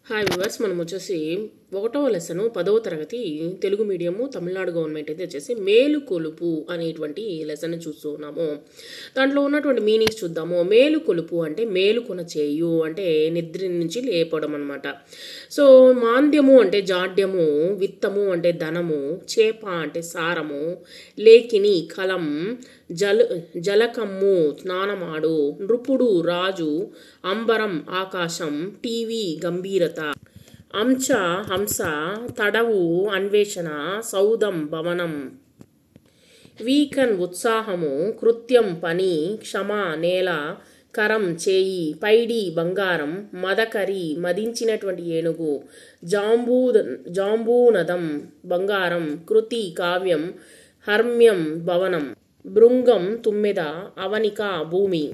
Hi viewers, మనం వచ్చేసి 1వ లెసన్ 10వ తరగతి తెలుగు మీడియము తమిళనాడు గవర్నమెంట్ అయితే వచ్చేసి మేలుకొలుపు అనేటువంటి లెసన్ చూస్తూ ఉన్నాము. దాంట్లో ఉన్నటువంటి మీనింగ్స్ చూద్దాము. మేలుకొలుపు అంటే మేలుకొన చేయు అంటే నిద్ర నుంచి లేపడం అనమాట. సో మాంద్యము అంటే జాడ్యము, విత్తము అంటే ధనము, చేప అంటే సారము, లేకిని కలం, జలకమ్ము స్నానమాడు, నృపుడు రాజు, అంబరం ఆకాశం, టీవీ గంభీరత, అంశ హంస, తడవు అన్వేషణ, సౌదం భవనం, వీకన్ ఉత్సాహము, కృత్యం పని, క్షమ నేల, కరం చేయి, పైడి బంగారం, మదకరి మదించినటువంటి ఏనుగు, జాంబూనదం బంగారం, కృతి కావ్యం, హర్మ్యం భవనం, భృంగం తుమ్మెద, అవనిక భూమి.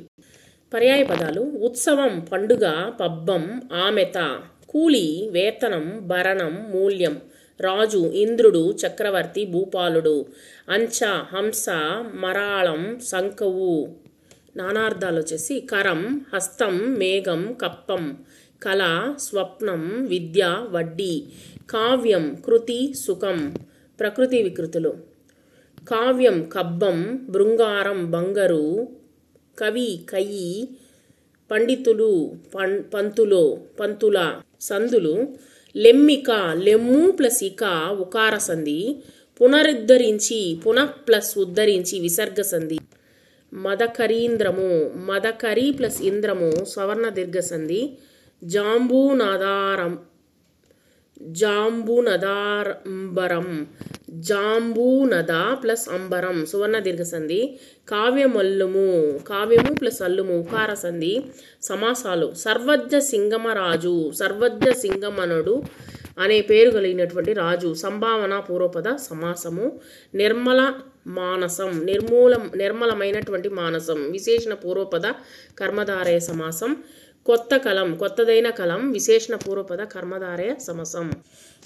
పర్యాయ పదాలు: ఉత్సవం పండుగ, పబ్బం, ఆమెత, కూలి వేతనం, భరణం మూల్యం, రాజు ఇంద్రుడు, చక్రవర్తి భూపాలుడు, అంచ హంస, మరాళం శంఖవు. నానార్థాలు వచ్చేసి: కరం హస్తం, మేఘం కప్పం, కళ స్వప్నం, విద్య వడ్డీ, కావ్యం కృతి సుఖం. ప్రకృతి వికృతులు: కావ్యం కబ్బం, బృంగారం బంగరు, కవి కయ్యి, పండితులు పంతుల సందులు, లెమ్మిక లెమ్ము ప్లస్ ఇక ఉకార సంధి, పునరుద్ధరించి పునః ప్లస్ ఉద్ధరించి విసర్గ సంధి, మదకరీంద్రము మదకరి ప్లస్ ఇంద్రము స్వర్ణ దీర్ఘ సంధి, జాంబూనదారంబరం జాంబూనద ప్లస్ అంబరం సువర్ణ దీర్ఘ సంధి, కావ్యము ప్లస్ అల్లుము ఉకార సంధి. సమాసాలు: సర్వజ్ఞ సింగమరాజు, సర్వజ్ఞ సింగమనుడు అనే పేరు కలిగినటువంటి రాజు. సంభావన పూర్వపద సమాసము. నిర్మల మానసం నిర్మలమైనటువంటి మానసం విశేషణ పూర్వపద కర్మధారయ సమాసం. కొత్త కలం కొత్తదైన కలం విశేషణ పూర్వపద కర్మధారయ సమాసం.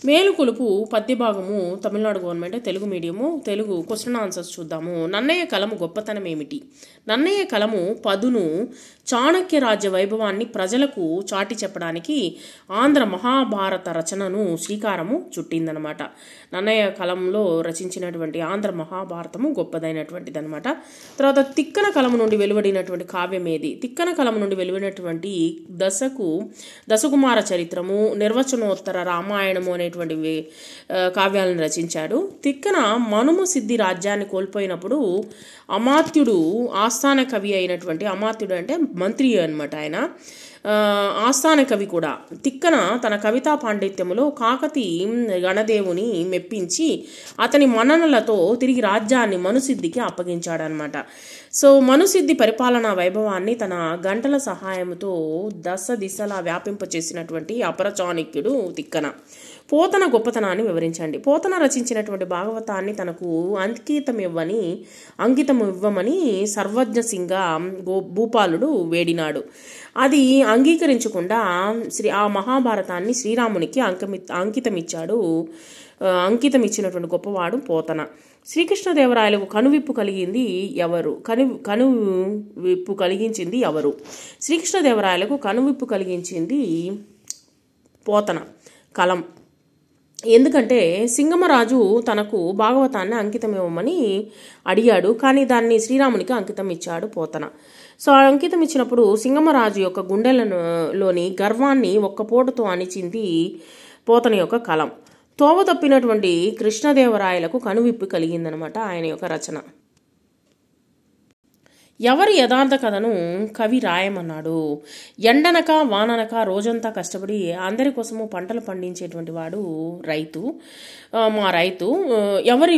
మేలుకొలుపు పద్యభాగము Tamil Nadu government Telugu medium. Telugu question answers చూద్దాము. నన్నయ్య కలము గొప్పతనం ఏమిటి? నన్నయ్య కలము పదును చాణక్య రాజ్య వైభవాన్ని ప్రజలకు చాటి చెప్పడానికి ఆంధ్ర మహాభారత రచనను శ్రీకారము చుట్టిందనమాట. నన్నయ్య కలంలో రచించినటువంటి ఆంధ్ర మహాభారతము గొప్పదైనటువంటిది అనమాట. తర్వాత తిక్కన కలము నుండి వెలువడినటువంటి కావ్యం ఏది? తిక్కన కలము నుండి వెలువడినటువంటి దశకుమార చరిత్రము, నిర్వచనోత్తర రామాయణము అనేటువంటి కావ్యాలను రచించాడు. తిక్కన మనుమ సిద్ధి రాజ్యాన్ని కోల్పోయినప్పుడు అమాత్యుడు ఆస్థాన కవి అయినటువంటి, అమాత్యుడు అంటే మంత్రి అనమాట, ఆయన ఆస్థాన కవి కూడా. తిక్కన తన కవితా పాండిత్యములో కాకతి గణదేవుని మెప్పించి అతని మన్ననలతో తిరిగి రాజ్యాన్ని మనుసిద్ధికి అప్పగించాడనమాట. సో మనుసిద్ధి పరిపాలనా వైభవాన్ని తన గంటల సహాయంతో దశ దిశలా వ్యాపింపచేసినటువంటి అపర చాణక్యుడు తిక్కన. పోతన గొప్పతనాన్ని వివరించండి. పోతన రచించినటువంటి భాగవతాన్ని తనకు అంకితం ఇవ్వమని సర్వజ్ఞ సింగ భూపాలుడు వేడినాడు. అది అంగీకరించకుండా ఆ మహాభారతాన్ని శ్రీరామునికి అంకితం ఇచ్చినటువంటి గొప్పవాడు పోతన. శ్రీకృష్ణదేవరాయలకు కనువిప్పు కలిగించింది ఎవరు? శ్రీకృష్ణదేవరాయలకు కనువిప్పు కలిగించింది పోతన కలం. ఎందుకంటే సింగమరాజు తనకు భాగవతాన్ని అంకితం ఇవ్వమని అడిగాడు, కానీ దాన్ని శ్రీరామునికి అంకితం ఇచ్చాడు పోతన. సో అంకితం ఇచ్చినప్పుడు సింగమరాజు యొక్క గుండెలలోని గర్వాన్ని ఒక్కపోటుతో అణిచింది పోతన యొక్క కలం. తోవ తప్పినటువంటి కృష్ణదేవరాయలకు కనువిప్పు కలిగిందనమాట ఆయన యొక్క రచన. ఎవరి యథార్థ కథను కవి రాయమన్నాడు? ఎండనక వాననక రోజంతా కష్టపడి అందరి కోసము పంటలు పండించేటువంటి వాడు రైతు. మా రైతు ఎవరి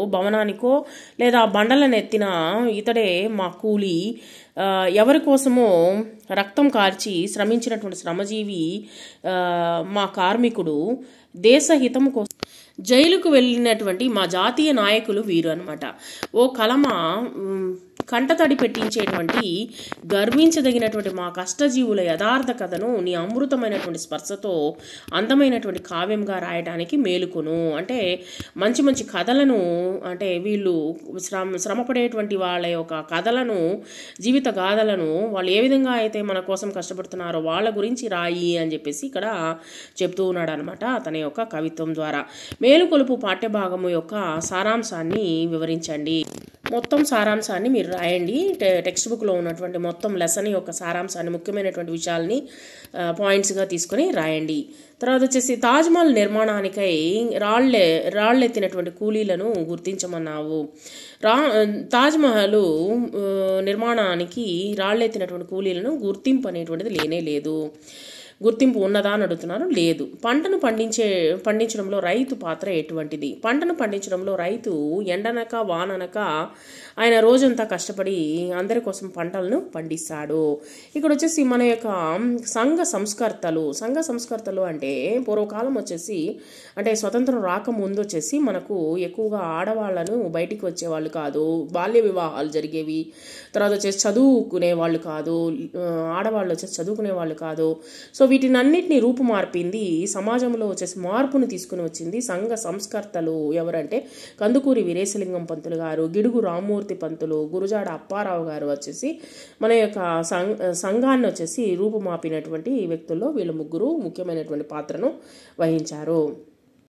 భవనానికో లేదా బండలనెత్తిన ఇతడే మా కూలి. ఎవరి కోసమో రక్తం కార్చి శ్రమించినటువంటి శ్రమజీవి మా కార్మికుడు. దేశహితము కోసం జైలుకు వెళ్ళినటువంటి మా జాతీయ నాయకులు వీరు అనమాట. ఓ కలమ కంటతడి పెట్టించేటువంటి గర్వించదగినటువంటి మా కష్టజీవుల యథార్థ కథను నీ అమృతమైనటువంటి స్పర్శతో అందమైనటువంటి కావ్యంగా రాయడానికి మేలుకొను. అంటే మంచి మంచి కథలను, అంటే వీళ్ళు శ్రమపడేటువంటి వాళ్ళ యొక్క కథలను, జీవిత గాథలను, వాళ్ళు ఏ విధంగా అయితే మన కోసం కష్టపడుతున్నారో వాళ్ళ గురించి రాయి అని చెప్పేసి ఇక్కడ చెప్తూ ఉన్నాడు అనమాట తన యొక్క కవిత్వం ద్వారా. మేలుకొలుపు పాఠ్యభాగము యొక్క సారాంశాన్ని వివరించండి. మొత్తం సారాంశాన్ని మీరు రాయండి. టెక్స్ట్ బుక్లో ఉన్నటువంటి మొత్తం లెసన్ యొక్క సారాంశాన్ని, ముఖ్యమైనటువంటి విషయాల్ని పాయింట్స్గా తీసుకొని రాయండి. తర్వాత వచ్చేసి తాజ్మహల్ నిర్మాణానికై రాళ్ళెత్తినటువంటి కూలీలను గుర్తించమన్నావు. తాజ్మహల్ నిర్మాణానికి రాళ్ళెత్తినటువంటి కూలీలను గుర్తింపు అనేటువంటిది లేనే లేదు. గుర్తింపు ఉన్నదా అని అడుగుతున్నారు. లేదు. పంటను పండించడంలో రైతు పాత్ర ఎటువంటిది? పంటను పండించడంలో రైతు ఎండనక వాననక ఆయన రోజంతా కష్టపడి అందరి కోసం పంటలను పండిస్తాడు. ఇక్కడ వచ్చేసి మన యొక్క సంఘ సంస్కర్తలు అంటే పూర్వకాలం వచ్చేసి, అంటే స్వతంత్రం రాకముందు వచ్చేసి మనకు ఎక్కువగా ఆడవాళ్ళను బయటికి వచ్చేవాళ్ళు కాదు, బాల్య వివాహాలు జరిగేవి. తర్వాత వచ్చేసి చదువుకునే వాళ్ళు కాదు, ఆడవాళ్ళు వచ్చేసి చదువుకునే వాళ్ళు కాదు. సో వీటినన్నిటిని రూపుమార్పింది సమాజంలో వచ్చేసి మార్పును తీసుకుని వచ్చింది సంఘ సంస్కర్తలు. ఎవరంటే కందుకూరి వీరేశలింగం పంతులు గారు, గిడుగు రామ్మూర్తి పంతులు, గురుజాడ అప్పారావు గారు వచ్చేసి మన యొక్క సంఘాన్ని వచ్చేసి రూపుమాపినటువంటి వ్యక్తుల్లో వీళ్ళు ముగ్గురు ముఖ్యమైనటువంటి పాత్రను వహించారు.